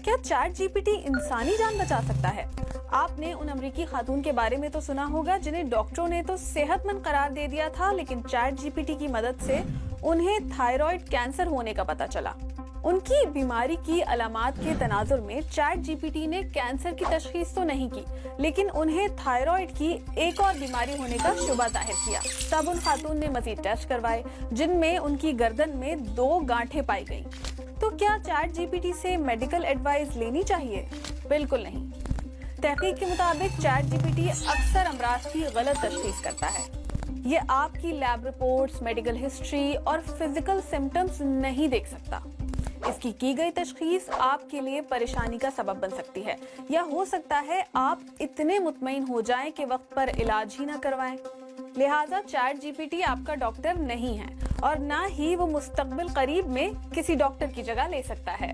کیا chat G P T انسانی جان بچا سکتا ہے؟ آپ نے ان امریکی خاتون کے بارے میں تو سنا ہوگا جنہیں ڈاکٹروں نے تو صحت مند قرار دے دیا تھا، لیکن چیٹ جی پی ٹی کی مدد سے انہیں تھائرائیڈ کینسر ہونے کا پتہ چلا۔ ان کی بیماری کی علامات کے تناظر میں چیٹ جی پی ٹی نے کینسر کی تشخیص تو نہیں کی، لیکن انہیں تھائرائیڈ کی ایک اور بیماری ہونے کا شبہ ظاہر کیا۔ تب ان خاتون نے مزید ٹیسٹ کروائے جن میں ان کی گردن میں 2 گانٹھیں پائی گئیں۔ تو کیا چیٹ جی پی ٹی سے میڈیکل ایڈوائز لینی چاہیے؟ بالکل نہیں۔ تحقیق کے مطابق چیٹ جی پی ٹی اکثر امراض کی غلط تشخیص کرتا ہے۔ یہ آپ کی لیب رپورٹس، میڈیکل ہسٹری اور فزیکل سمپٹمز نہیں دیکھ سکتا۔ اس کی گئی تشخیص آپ کے لیے پریشانی کا سبب بن سکتی ہے، یا ہو سکتا ہے آپ اتنے مطمئن ہو جائیں کہ وقت پر علاج ہی نہ کروائیں۔ لہٰذا چیٹ جی پی ٹی آپ کا ڈاکٹر نہیں ہے، اور نہ ہی وہ مستقبل قریب میں کسی ڈاکٹر کی جگہ لے سکتا ہے۔